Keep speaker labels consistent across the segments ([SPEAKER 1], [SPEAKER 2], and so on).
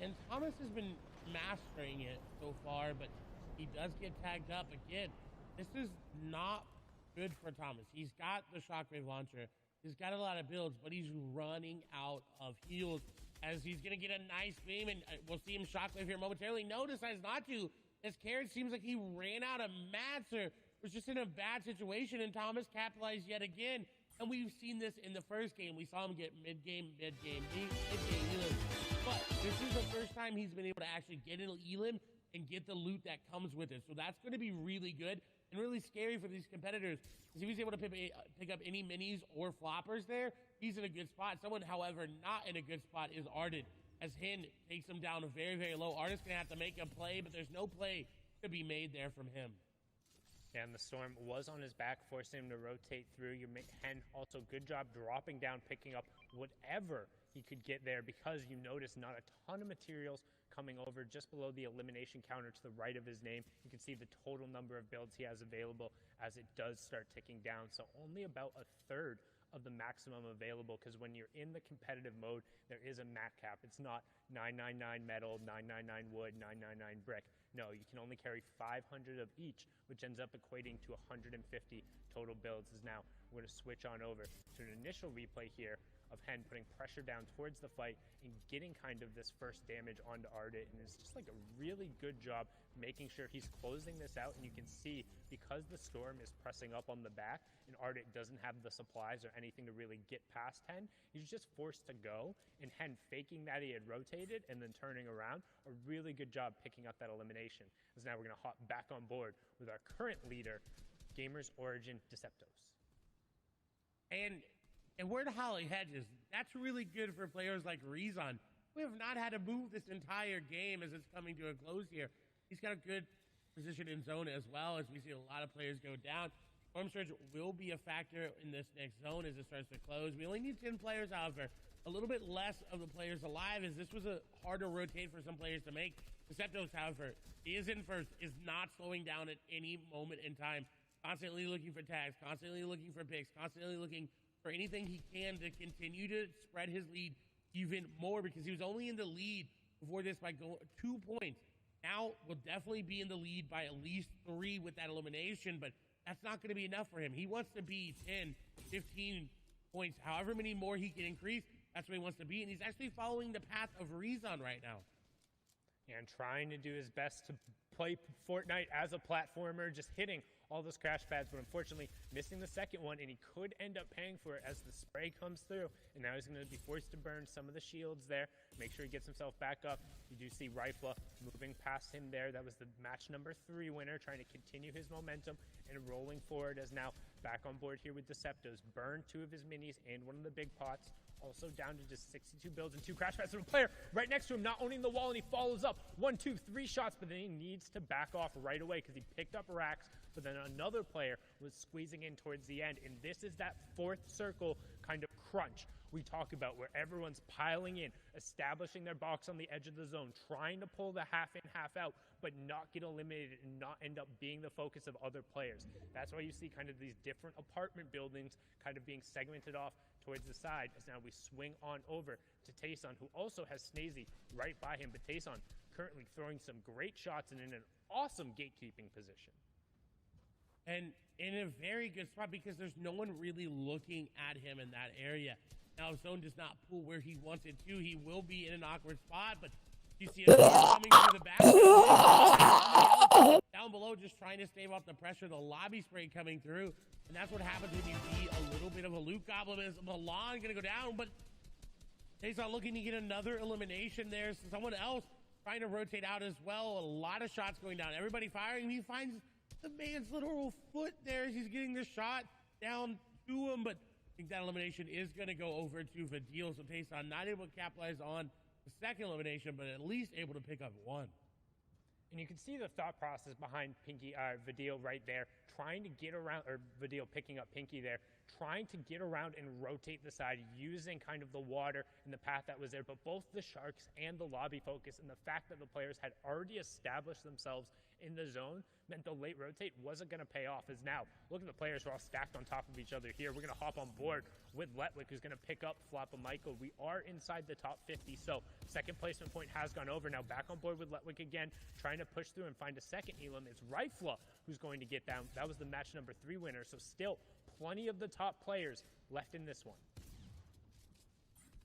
[SPEAKER 1] And Thomas has been mastering it so far, but he does get tagged up again. This is not good for Thomas. He's got the shockwave launcher. He's got a lot of builds, but he's running out of heals as he's going to get a nice beam, and we'll see him shockwave here momentarily. No, decides not to. As Carrot seems like he ran out of mats or was just in a bad situation, and Thomas capitalized yet again. And we've seen this in the first game. We saw him get mid-game, mid-game, Elim. But this is the first time he's been able to actually get an Elim and get the loot that comes with it. So that's going to be really good and really scary for these competitors. Because if he's able to pick up any minis or floppers there, he's in a good spot. Someone, however, not in a good spot is Arden, as Hin takes him down very, very low. Arden's going to have to make a play, but there's no play to be made there from him.
[SPEAKER 2] And the storm was on his back, forcing him to rotate through. Your Hen also good job dropping down, picking up whatever he could get there, because you notice not a ton of materials coming over just below the elimination counter to the right of his name. You can see the total number of builds he has available as it does start ticking down. So only about a third of the maximum available, because when you're in the competitive mode, there is a mat cap. It's not 999 metal, 999 wood, 999 brick. No, you can only carry 500 of each, which ends up equating to 150 total builds. As now we're going to switch on over to an initial replay here of Hen putting pressure down towards the fight and getting kind of this first damage onto Ardit, and it's just like a really good job making sure he's closing this out. And you can see, because the storm is pressing up on the back and Ardit doesn't have the supplies or anything to really get past Hen, he's just forced to go, and Hen faking that he had rotated and then turning around. A really good job picking up that elimination. As now we're going to hop back on board with our current leader, Gamers Origin Deceptos.
[SPEAKER 1] And we're to Holly Hedges. That's really good for players like Rezon. We have not had to move this entire game as it's coming to a close here. He's got a good position in zone as well, as we see a lot of players go down. Storm Surge will be a factor in this next zone as it starts to close. We only need 10 players, however. A little bit less of the players alive, as this was a harder rotate for some players to make. Deceptos, however, is in first, is not slowing down at any moment in time. Constantly looking for tags, constantly looking for picks, constantly looking for anything he can to continue to spread his lead even more, because he was only in the lead before this by 2 points. Now will definitely be in the lead by at least 3 with that elimination, but that's not going to be enough for him. He wants to be 10, 15 points, however many more he can increase. That's where he wants to be, and he's actually following the path of Rezon right now.
[SPEAKER 2] And trying to do his best to play Fortnite as a platformer, just hitting all those crash pads, but unfortunately missing the second one, and he could end up paying for it as the spray comes through. And now he's going to be forced to burn some of the shields there, make sure he gets himself back up. You do see Rifla moving past him there. That was the match number 3 winner, trying to continue his momentum and rolling forward, as now back on board here with Deceptos. Burned 2 of his minis and one of the big pots. Also down to just 62 builds and 2 crash pads. So a player right next to him not owning the wall, and he follows up 1, 2, 3 shots, but then he needs to back off right away because he picked up racks, but then another player was squeezing in towards the end. And this is that 4th circle kind of crunch we talk about, where everyone's piling in, establishing their box on the edge of the zone, trying to pull the half in, half out, but not get eliminated and not end up being the focus of other players. That's why you see kind of these different apartment buildings kind of being segmented off towards the side, as now we swing on over to Tayson, who also has Snazy right by him, but Tayson currently throwing some great shots and in an awesome gatekeeping position.
[SPEAKER 1] And in a very good spot, because there's no one really looking at him in that area. Now, if zone does not pull where he wants it to, he will be in an awkward spot, but you see him coming through the back. Down below, just trying to stave off the pressure, the lobby spray coming through. And that's what happens when you be a little bit of a loot goblin. Is Milan going to go down, but Tayson looking to get another elimination there. So someone else trying to rotate out as well. A lot of shots going down. Everybody firing. He finds the man's literal foot there as he's getting the shot down to him, but I think that elimination is going to go over to Vidil. So Tayson not able to capitalize on the second elimination, but at least able to pick up 1.
[SPEAKER 2] And you can see the thought process behind Vidil right there, trying to get around, or Vidil picking up Pinky there, trying to get around and rotate the side, using kind of the water and the path that was there, but both the Sharks and the lobby focus, and the fact that the players had already established themselves in the zone meant the late rotate wasn't going to pay off. As now, look at the players who are all stacked on top of each other here. We're going to hop on board with Letwick, who's going to pick up Floppa Michael. We are inside the top 50, so second placement point has gone over. Now back on board with Letwick again, trying to push through and find a second Elam. It's Rifla who's going to get down. That was the match number 3 winner, so still plenty of the top players left in this one.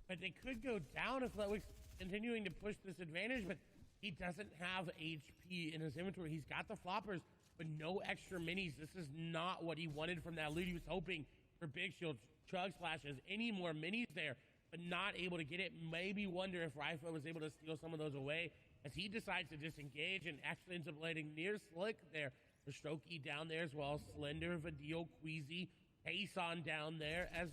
[SPEAKER 1] But they could go down if Letwick's continuing to push this advantage, but he doesn't have HP in his inventory. He's got the floppers, but no extra minis. This is not what he wanted from that loot. He was hoping for big shields, chug splashes, any more minis there, but not able to get it. Maybe wonder if Rifle was able to steal some of those away as he decides to disengage and actually ends up landing near Slick there. The Strokey down there as well. Slender, Vadil, Queasy, Ason down there as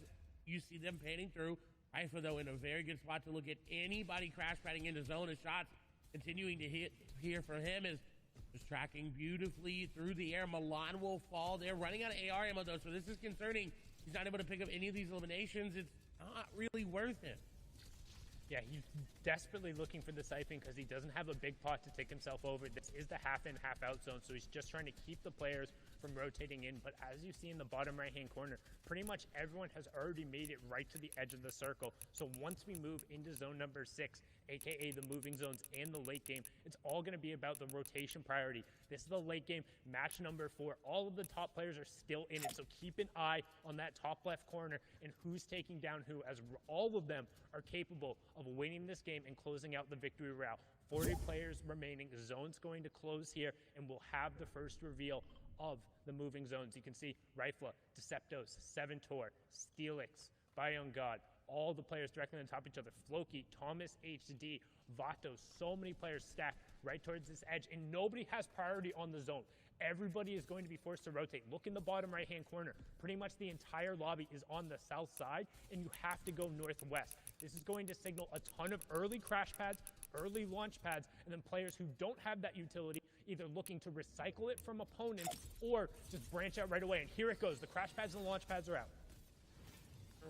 [SPEAKER 1] you see them panning through. Rifle, though, in a very good spot to look at anybody crash padding into zone. His shots continuing to hit here for him is just tracking beautifully through the air. Milan will fall. They're running out of AR ammo, though, so this is concerning. He's not able to pick up any of these eliminations. It's not really worth it.
[SPEAKER 2] Yeah, he's desperately looking for the siping because he doesn't have a big pot to take himself over. This is the half in, half out zone, so he's just trying to keep the players from rotating in. But as you see in the bottom right-hand corner, pretty much everyone has already made it right to the edge of the circle. So once we move into zone number 6, aka the moving zones and the late game, it's all going to be about the rotation priority. This is the late game, match number 4. All of the top players are still in it, so keep an eye on that top left corner and who's taking down who, as all of them are capable of winning this game and closing out the victory route. 40 players remaining. The zone's going to close here, and we'll have the first reveal of the moving zones. You can see Rifla, Deceptos, Seventor, Steelix, Bion God, all the players directly on top of each other. Floki, Thomas HD, Vato, so many players stacked right towards this edge, and nobody has priority on the zone. Everybody is going to be forced to rotate. Look in the bottom right-hand corner. Pretty much the entire lobby is on the south side, and you have to go northwest. This is going to signal a ton of early crash pads, early launch pads, and then players who don't have that utility either looking to recycle it from opponents or just branch out right away. And here it goes. The crash pads and the launch pads are out.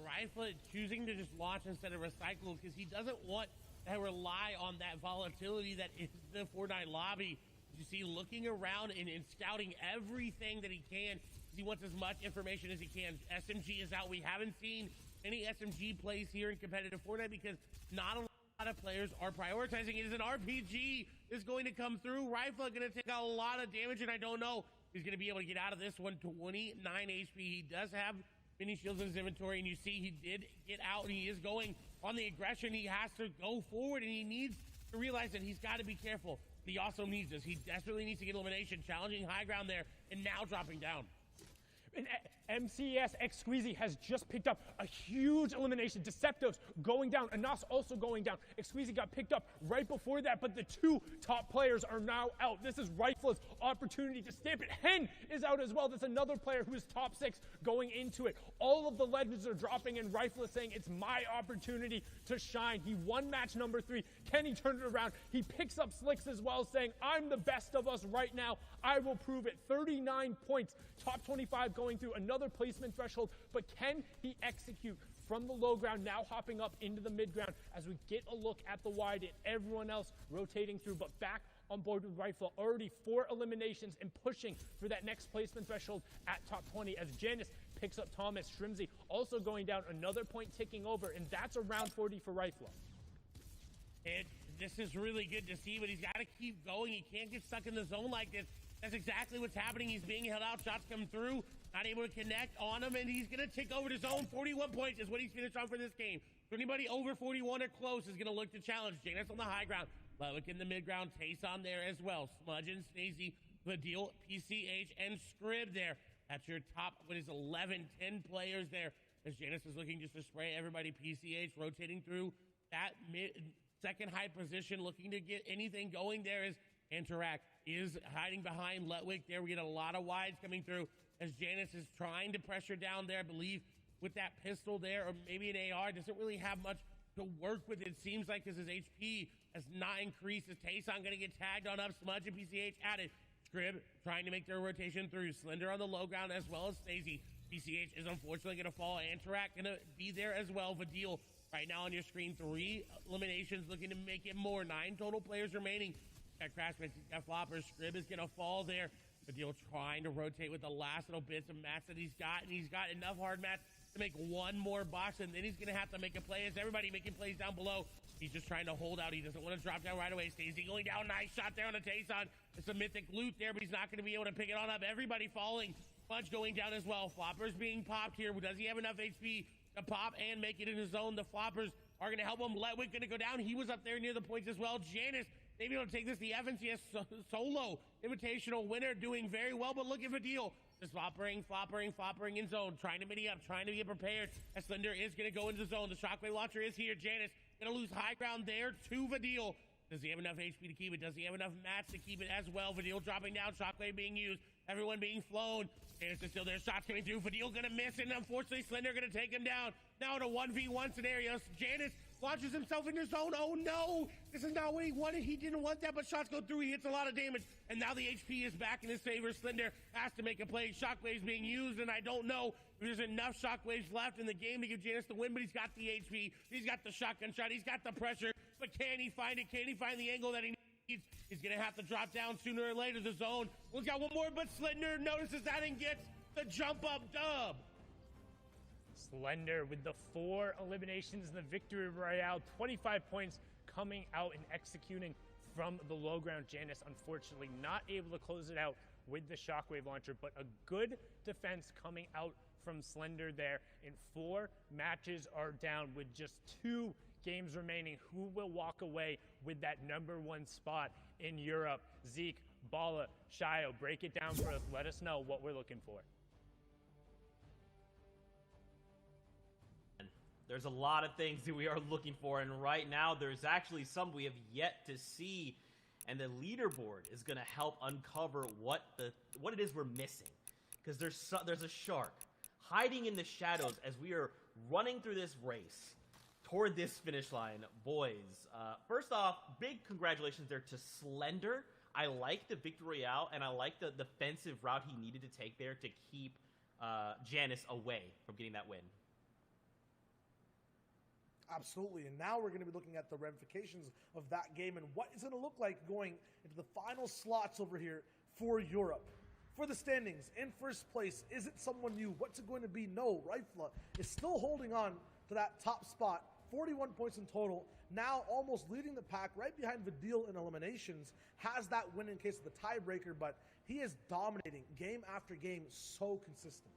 [SPEAKER 1] Rifle choosing to just launch instead of recycle because he doesn't want to rely on that volatility that is the Fortnite lobby. You see, looking around and scouting everything that he can. He wants as much information as he can. SMG is out. We haven't seen any SMG plays here in competitive Fortnite because not a lot of players are prioritizing it. As an RPG is going to come through. Rifle going to take a lot of damage, and I don't know if he's going to be able to get out of this one. 29 HP. He does have mini shields in his inventory, and you see he did get out, and he is going on the aggression. He has to go forward, and he needs to realize that he's got to be careful. He also needs this. He desperately needs to get elimination, challenging high ground there, and now dropping down.
[SPEAKER 2] And MCS X Squeezy has just picked up a huge elimination. Deceptos going down. Anas also going down. X Squeezy got picked up right before that, but the 2 top players are now out. This is Rifla's opportunity to stamp it. Hen is out as well. That's another player who is top 6 going into it. All of the legends are dropping, and Rifla is saying, it's my opportunity to shine. He won match number 3. Can he turn it around? He picks up Slicks as well, saying, I'm the best of us right now. I will prove it. 39 points. Top 25 going through another placement threshold, but can he execute from the low ground, now hopping up into the mid ground as we get a look at the wide and everyone else rotating through, but back on board with Rifle. Already 4 eliminations and pushing for that next placement threshold at top 20 as Janice picks up Thomas. Shrimsy also going down, another point ticking over, and that's around 40 for Rifle.
[SPEAKER 1] This is really good to see, but he's got to keep going. He can't get stuck in the zone like this. That's exactly what's happening. He's being held out. Shots come through. Not able to connect on him, and he's going to tick over the zone. 41 points is what he's finished on for this game. So anybody over 41 or close is going to look to challenge. Janus on the high ground. Look in the mid ground. Tayson there as well. Smudge and Snazy, Vadil, PCH, and Scrib there. That's your top, 11, 10 players there. As Janus is looking just to spray everybody. PCH rotating through that second high position, looking to get anything going there is Interact is hiding behind Letwick there. We get a lot of wides coming through as Janus is trying to pressure down there. I believe with that pistol there, or maybe an AR, doesn't really have much to work with, it seems like, because his HP has not increased. Is Tayson going to get tagged on up? Smudge and PCH added. Scrib trying to make their rotation through. Slender on the low ground as well as Stacey. PCH is unfortunately going to fall. Interact going to be there as well. Vadil right now on your screen. 3 eliminations looking to make it more. 9 total players remaining. That crash mix, that flopper. Scrib is going to fall there. Vidil trying to rotate with the last little bits of mats that he's got, and he's got enough hard mats to make one more box, and then he's going to have to make a play. As everybody making plays down below, he's just trying to hold out. He doesn't want to drop down right away. Stays going down. Nice shot there on a Tayson. It's a mythic loot there, but he's not going to be able to pick it on up. Everybody falling. Punch going down as well. Floppers being popped here. Does he have enough HP to pop and make it in his zone? The Floppers are going to help him. Letwick going to go down. He was up there near the points as well. Janus maybe able to take this. The FNCS solo invitational winner doing very well, but look at Vidil. Just floppering in zone, trying to mini up, trying to get prepared. As Slender is going to go into the zone. The Shockwave launcher is here. Janus going to lose high ground there to Vidil. Does he have enough HP to keep it? Does he have enough mats to keep it as well? Vidil dropping down, Shockwave being used, everyone being flown. Janus is still there, shots coming through. Vidil going to miss, and unfortunately Slender going to take him down. Now in a 1v1 scenario, Janus launches himself in his zone. Oh no, this is not what he wanted. He didn't want that, but shots go through. He hits a lot of damage, and now the HP is back in his favor. Slender has to make a play. Shockwave's being used, and I don't know if there's enough Shockwaves left in the game to give Janus the win, but he's got the HP. He's got the shotgun shot. He's got the pressure, but can he find it? Can he find the angle that he needs? He's going to have to drop down sooner or later. The zone. We've got one more, but Slender notices that and gets the jump up dub.
[SPEAKER 2] Slender with the 4 eliminations in the victory royale, 25 points coming out and executing from the low ground. Janus unfortunately not able to close it out with the Shockwave launcher, but a good defense coming out from Slender there. And 4 matches are down with just 2 games remaining. Who will walk away with that #1 spot in Europe? Zeke, Bala, Shio, break it down for us. Let us know what we're looking for.
[SPEAKER 3] There's a lot of things that we are looking for, and right now there's actually some we have yet to see, and the leaderboard is going to help uncover what it is we're missing, because there's a shark hiding in the shadows as we are running through this race toward this finish line. Boys, first off, big congratulations there to Slender. I like the victory royale, and I like the defensive route he needed to take there to keep Janus away from getting that win.
[SPEAKER 4] Absolutely, and now we're going to be looking at the ramifications of that game and what it's going to look like going into the final slots over here for Europe. For the standings, in first place, is it someone new? What's it going to be? No, Rifla is still holding on to that top spot, 41 points in total, now almost leading the pack, right behind Vidil in eliminations, has that win in case of the tiebreaker, but he is dominating game after game, so consistent.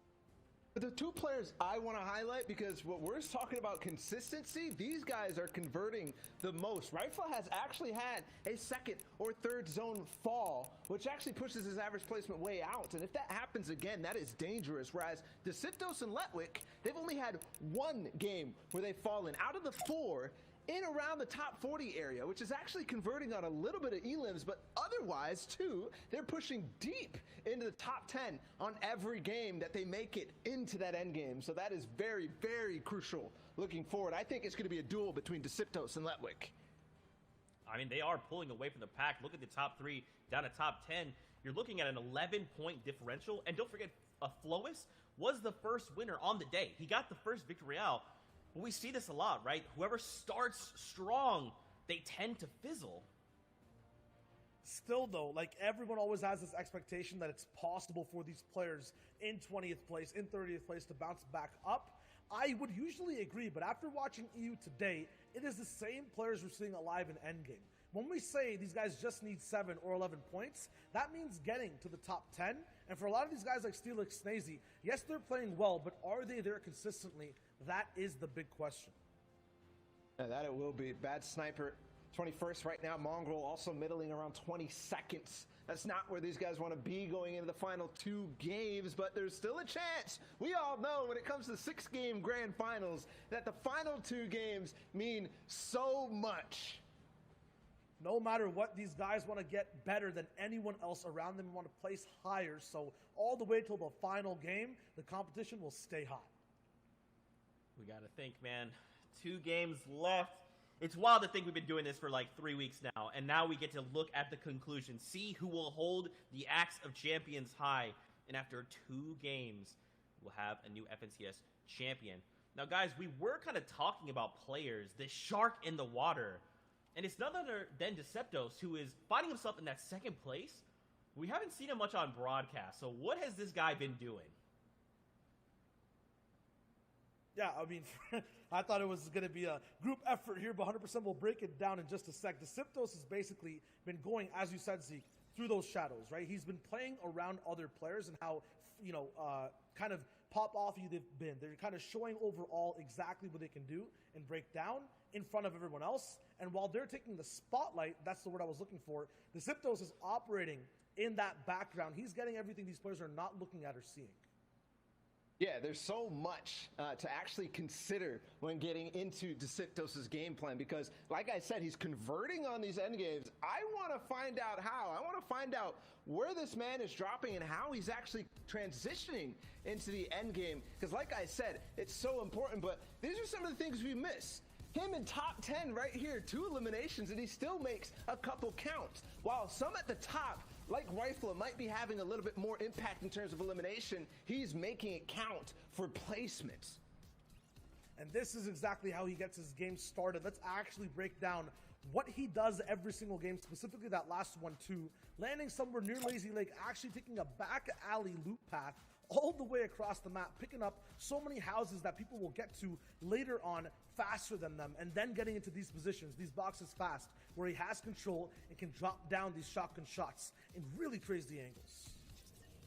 [SPEAKER 5] The 2 players I want to highlight, because what we're talking about consistency, these guys are converting the most. Rifle has actually had a 2nd or 3rd zone fall, which actually pushes his average placement way out. And if that happens again, that is dangerous. Whereas DeCitos and Letwick, they've only had 1 game where they've fallen out of the 4 in around the top 40 area, which is actually converting on a little bit of elims, but otherwise too, they're pushing deep into the top 10 on every game that they make it into that end game. So that is very, very crucial looking forward. I think it's going to be a duel between DeCitos and Letwick.
[SPEAKER 3] I mean, they are pulling away from the pack. Look at the top 3 down to top 10. You're looking at an 11-point differential, and don't forget, Flois was the first winner on the day. He got the first victory royale. But we see this a lot, right? Whoever starts strong, they tend to fizzle.
[SPEAKER 4] Still, though, like everyone always has this expectation that it's possible for these players in 20th place, in 30th place to bounce back up. I would usually agree, but after watching EU today, it is the same players we're seeing alive in endgame. When we say these guys just need 7 or 11 points, that means getting to the top 10. And for a lot of these guys like Steelix, Snazy, yes, they're playing well, but are they there consistently? That is the big question.
[SPEAKER 5] Yeah, that it will be. Bad Sniper, 21st right now. Mongrel also middling around 22nd. That's not where these guys want to be going into the final 2 games, but there's still a chance. We all know when it comes to 6-game grand finals that the final 2 games mean so much.
[SPEAKER 4] No matter what, these guys want to get better than anyone else around them and want to place higher. So all the way till the final game, the competition will stay hot.
[SPEAKER 3] We got to think, man. 2 games left. It's wild to think we've been doing this for like 3 weeks now, and now we get to look at the conclusion, see who will hold the Axe of Champions high, and after 2 games, we'll have a new FNCS champion. Now, guys, we were kind of talking about players, the shark in the water. And it's none other than Deceptos, who is finding himself in that second place. We haven't seen him much on broadcast, so what has this guy been doing?
[SPEAKER 4] Yeah, I mean, I thought it was going to be a group effort here, but 100% we'll break it down in just a sec. Deceptos has basically been going, as you said, Zeke, through those shadows, right? He's been playing around other players and how, kind of pop off they've been. They're kind of showing overall exactly what they can do and break down in front of everyone else. And while they're taking the spotlight, that's the word I was looking for, Deceptos is operating in that background. He's getting everything these players are not looking at or seeing.
[SPEAKER 5] Yeah, there's so much to actually consider when getting into Deceptos' game plan because, like I said, he's converting on these end games. I want to find out how. I want to find out where this man is dropping and how he's actually transitioning into the end game because, like I said, it's so important, but these are some of the things we miss. Him in top 10 right here, 2 eliminations, and he still makes a couple counts. While some at the top, like Rifle, might be having a little bit more impact in terms of elimination, he's making it count for placements.
[SPEAKER 4] And this is exactly how he gets his game started. Let's actually break down what he does every single game, specifically that last one too. Landing somewhere near Lazy Lake, actually taking a back alley loop path all the way across the map, picking up so many houses that people will get to later on faster than them, and then getting into these positions, these boxes fast, where he has control and can drop down these shotgun shots in really crazy angles.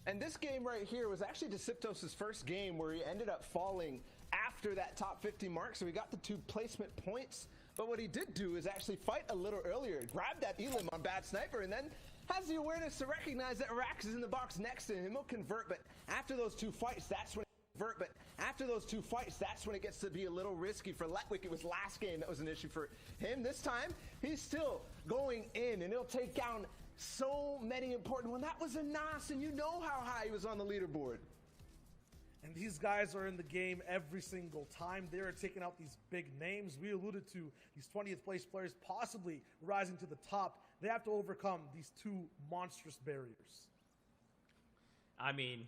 [SPEAKER 5] And this game right here was actually Deceptos' first game where he ended up falling after that top 50 mark, so he got the 2 placement points. But what he did do is actually fight a little earlier, grab that elim on Bad Sniper, and then has the awareness to recognize that Rax is in the box next to him. He'll convert, but after those 2 fights, that's when it gets to be a little risky for Letwick. It was last game that was an issue for him. This time, he's still going in, and he'll take down so many important ones. That was a Nas, and you know how high he was on the leaderboard.
[SPEAKER 4] And these guys are in the game every single time. They are taking out these big names. We alluded to these 20th place players possibly rising to the top. They have to overcome these 2 monstrous barriers.
[SPEAKER 3] I mean,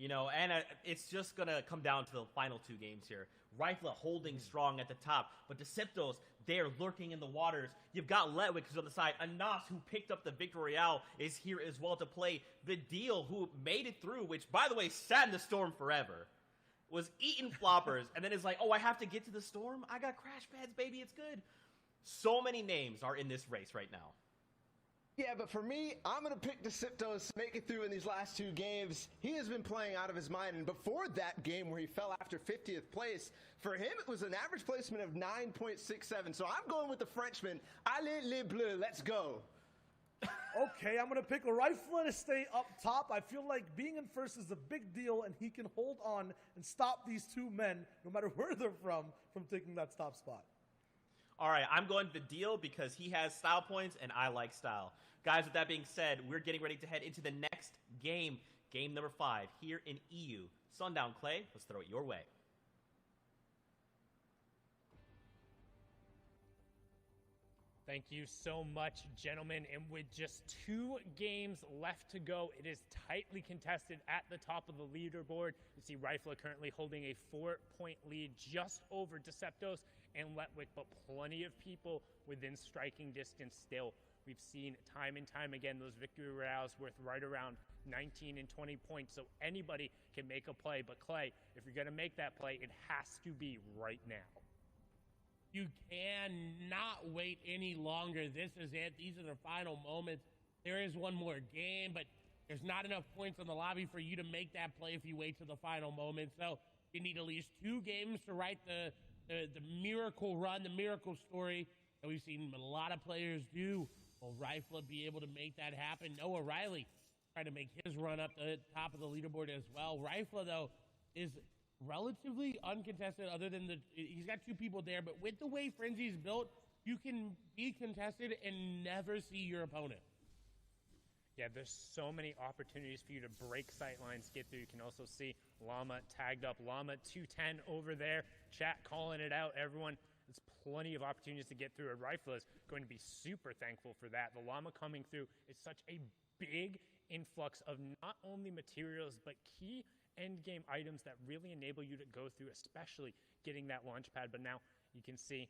[SPEAKER 3] and it's just going to come down to the final 2 games here. Rifle holding strong at the top, but Deceptos, they're lurking in the waters. You've got Letwick who's on the side. Anas, who picked up the Victory Royale, is here as well to play. The Deal, who made it through, which, by the way, sat in the storm forever, was eating floppers, and then is like, oh, I have to get to the storm? I got crash pads, baby, it's good. So many names are in this race right now.
[SPEAKER 5] Yeah, but for me, I'm going to pick Deceptos to make it through in these last 2 games. He has been playing out of his mind, and before that game where he fell after 50th place, for him it was an average placement of 9.67. So I'm going with the Frenchman. Allez les bleus, let's go.
[SPEAKER 4] Okay, I'm going to pick a Rifle to stay up top. I feel like being in first is a big deal, and he can hold on and stop these 2 men, no matter where they're from taking that top spot.
[SPEAKER 3] All right, I'm going to The Deal because he has style points, and I like style. Guys, with that being said, we're getting ready to head into the next game, game number 5, here in EU. Sundown Clay, let's throw it your way.
[SPEAKER 2] Thank you so much, gentlemen. And with just 2 games left to go, it is tightly contested at the top of the leaderboard. You see Rifle currently holding a 4-point lead just over Deceptos and Letwick, but plenty of people within striking distance still. We've seen time and time again those victory royales worth right around 19 and 20 points, so anybody can make a play. But Clay, if you're going to make that play, it has to be right now.
[SPEAKER 1] You cannot wait any longer. This is it. These are the final moments. There is one more game, but there's not enough points on the lobby for you to make that play if you wait to the final moment. So you need at least 2 games to write the miracle run, the miracle story that we've seen a lot of players do. Will Rifle be able to make that happen? Noah Riley trying to make his run up the top of the leaderboard as well. Rifle, though, is relatively uncontested other than he's got 2 people there, but with the way Frenzy's built, you can be contested and never see your opponent.
[SPEAKER 2] Yeah, there's so many opportunities for you to break sight lines, get through. You can also see Llama tagged up. Llama 210 over there. Chat calling it out. Everyone, there's plenty of opportunities to get through. And Rifle is going to be super thankful for that. The Llama coming through is such a big influx of not only materials, but key end game items that really enable you to go through, especially getting that launch pad. But now you can see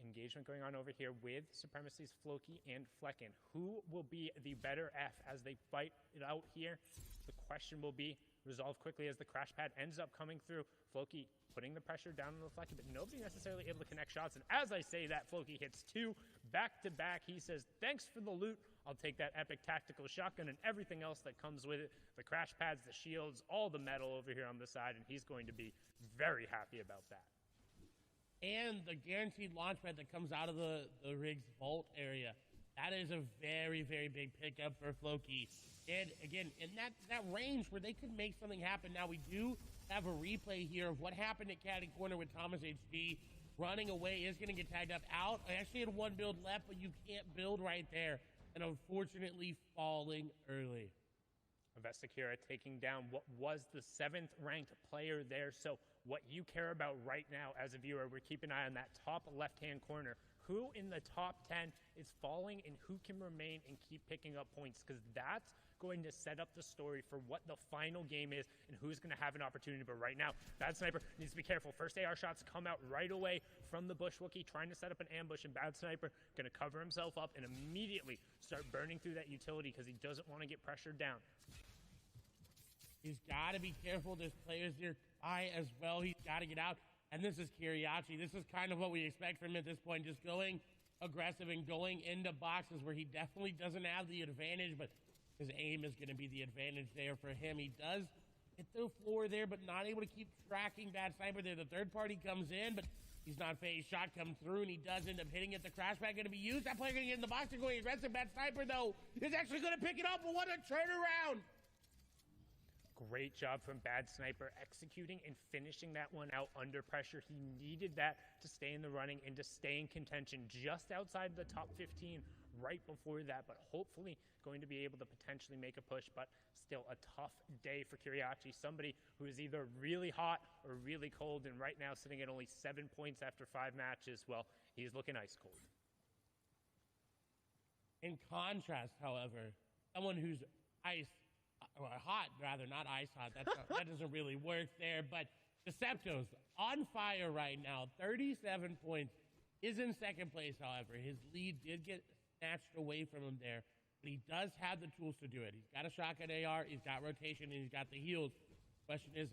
[SPEAKER 2] engagement going on over here with Supremacy's Floki and Flecken. Who will be the better F as they fight it out here? The question will be resolved quickly as the crash pad ends up coming through. Floki putting the pressure down on the Flecken, but nobody necessarily able to connect shots. And as I say that, Floki hits 2 back-to-back. He says, thanks for the loot. I'll take that epic tactical shotgun and everything else that comes with it. The crash pads, the shields, all the metal over here on the side, and he's going to be very happy about that.
[SPEAKER 1] And the guaranteed launch pad that comes out of the rig's vault area. That is a very, very big pickup for Floki. And again, in that range where they could make something happen. Now we do have a replay here of what happened at Caddy Corner with Thomas HD. Running away is going to get tagged up out. I actually had 1 build left, but you can't build right there. And unfortunately falling early.
[SPEAKER 2] Vestakira taking down what was the 7th ranked player there. So what you care about right now as a viewer, we're keeping an eye on that top left-hand corner. Who in the top 10 is falling and who can remain and keep picking up points, because that's going to set up the story for what the final game is and who's going to have an opportunity. But right now, Bad Sniper needs to be careful. First AR shots come out right away from the Bush Wookiee, trying to set up an ambush, and Bad Sniper going to cover himself up and immediately start burning through that utility because he doesn't want to get pressured down.
[SPEAKER 1] He's got to be careful. There's players nearby as well. He's got to get out. And this is Kiriachi. This is kind of what we expect from him at this point, just going aggressive and going into boxes where he definitely doesn't have the advantage, but his aim is going to be the advantage there for him. He does hit the floor there, but not able to keep tracking Bad Sniper there. The third party comes in, but he's not phased. Shot comes through, and he does end up hitting it. The crash pad going to be used. That player going to get in the box. They're going aggressive. Bad Sniper, though, is actually going to pick it up. But what a turnaround!
[SPEAKER 2] Great job from Bad Sniper executing and finishing that one out under pressure. He needed that to stay in the running and to stay in contention just outside the top 15 right before that, but hopefully going to be able to potentially make a push. But still a tough day for Kiriachi, somebody who is either really hot or really cold, and right now sitting at only 7 points after 5 matches. Well, he's looking ice cold.
[SPEAKER 1] In contrast, however, someone who's hot, rather, not ice hot. That doesn't really work there. But Deceptos on fire right now. 37 points. Is in second place, however. His lead did get snatched away from him there. But he does have the tools to do it. He's got a shotgun AR, he's got rotation, and he's got the heals. Question is,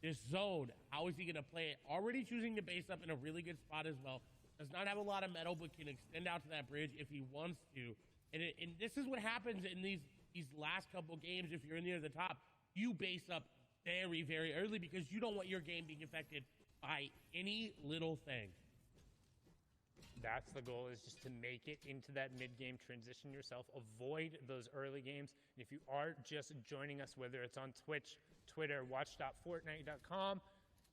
[SPEAKER 1] this zone, how is he going to play it? Already choosing to base up in a really good spot as well. Does not have a lot of metal, but can extend out to that bridge if he wants to. And this is what happens in these last couple games. If you're near the top, you base up very, very early because you don't want your game being affected by any little thing.
[SPEAKER 2] That's the goal, is just to make it into that mid-game, transition yourself, avoid those early games. And if you are just joining us, whether it's on Twitch, Twitter, watch.fortnite.com,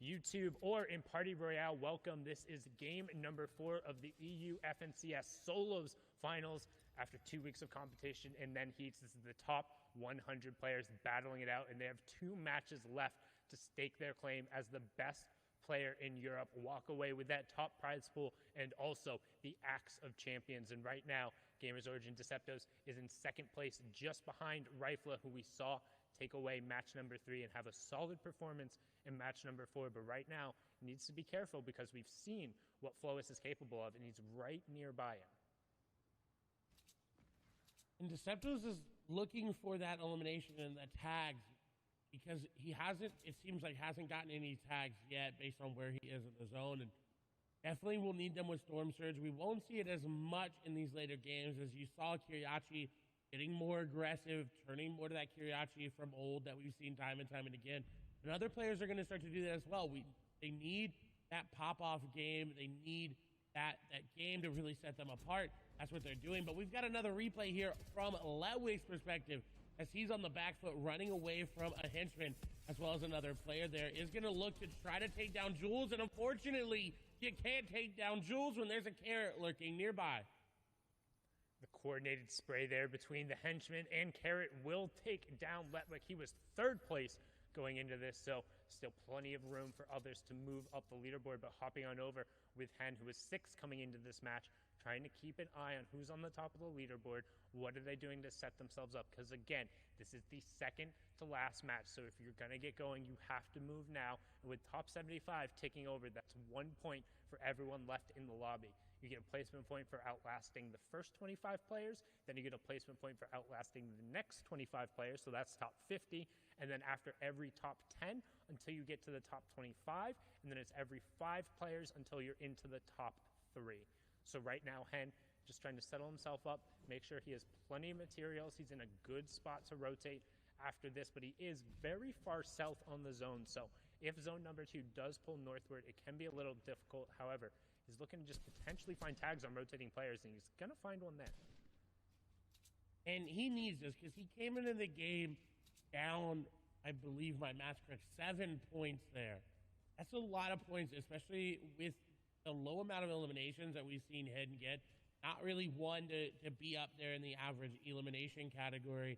[SPEAKER 2] YouTube, or in Party Royale, welcome. This is game number 4 of the EU FNCS Solos Finals after 2 weeks of competition and then heats. This is the top 100 players battling it out, and they have 2 matches left to stake their claim as the best player in Europe, walk away with that top prize pool and also the Axe of Champions. And right now, Gamers Origin Deceptos is in second place, just behind Rifla, who we saw take away match number 3 and have a solid performance in match number 4. But right now, needs to be careful because we've seen what Flois is capable of, and he's right nearby him.
[SPEAKER 1] And Deceptos is looking for that elimination and the tags because he hasn't, it seems like, hasn't gotten any tags yet based on where he is in the zone. And definitely will need them with Storm Surge. We won't see it as much in these later games as you saw Kiriachi getting more aggressive, turning more to that Kiriachi from old that we've seen time and time and again. And other players are going to start to do that as well. They need that pop-off game. They need that game to really set them apart. That's what they're doing. But we've got another replay here from Ledwig's perspective as he's on the back foot running away from a henchman, as well as another player there is going to look to try to take down Jules. And unfortunately, you can't take down Jules when there's a Carrot lurking nearby.
[SPEAKER 2] The coordinated spray there between the henchman and Carrot will take down Letwick. He was third place going into this, so still plenty of room for others to move up the leaderboard. But hopping on over with Hen, who was 6th coming into this match, trying to keep an eye on who's on the top of the leaderboard. What are they doing to set themselves up? Because again, this is the second to last match, so if you're going to get going, you have to move now. And with top 75 ticking over, that's 1 point for everyone left in the lobby. You get a placement point for outlasting the first 25 players. Then you get a placement point for outlasting the next 25 players. So that's top 50. And then after every top 10 until you get to the top 25. And then it's every 5 players until you're into the top 3. So right now, Hen just trying to settle himself up, make sure he has plenty of materials. He's in a good spot to rotate after this, but he is very far south on the zone. So if zone number 2 does pull northward, it can be a little difficult. However, he's looking to just potentially find tags on rotating players, and he's going to find one there.
[SPEAKER 1] And he needs this because he came into the game down, I believe my math's correct, 7 points there. That's a lot of points, especially with the low amount of eliminations that we've seen Hedden get. Not really one to be up there in the average elimination category,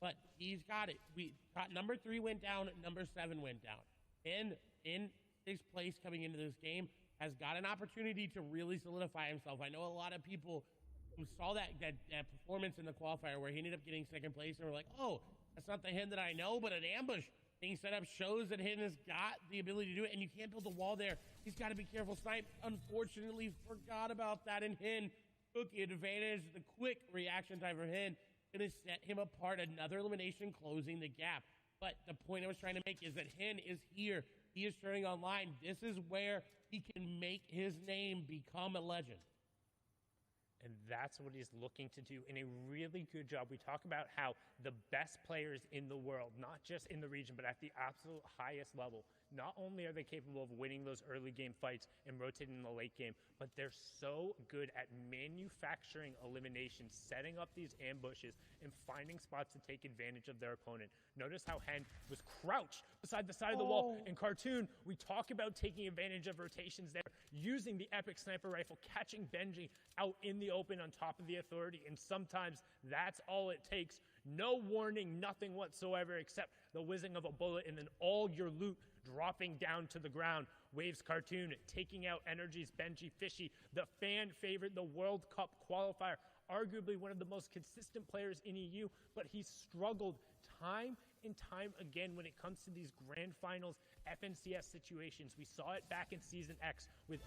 [SPEAKER 1] but he's got it. We got number 3 went down, number 7 went down. And in 6th place coming into this game, has got an opportunity to really solidify himself. I know a lot of people who saw that performance in the qualifier where he ended up getting 2nd place and were like, oh, that's not the Hen that I know, but an ambush being set up shows that Hen has got the ability to do it, and you can't build a wall there. He's got to be careful. Snipe, unfortunately, forgot about that, and Hen took advantage. The quick reaction time from Hen going to set him apart. Another elimination closing the gap. But the point I was trying to make is that Hen is here. He is turning online. This is where he can make his name become a legend.
[SPEAKER 2] And that's what he's looking to do in a really good job. We talk about how the best players in the world, not just in the region, but at the absolute highest level, not only are they capable of winning those early game fights and rotating in the late game, but they're so good at manufacturing eliminations, setting up these ambushes, and finding spots to take advantage of their opponent. Notice how Hen was crouched beside the side of the wall. In Cartoon, we talk about taking advantage of rotations there, using the epic sniper rifle, catching Benji out in the open on top of the authority, and sometimes that's all it takes. No warning, nothing whatsoever except the whizzing of a bullet and then all your loot dropping down to the ground. Waves Cartoon taking out Energy's Benji Fishy, the fan favorite, the World Cup qualifier, arguably one of the most consistent players in EU, but he's struggled time and time again when it comes to these grand finals FNCS situations. We saw it back in Season X with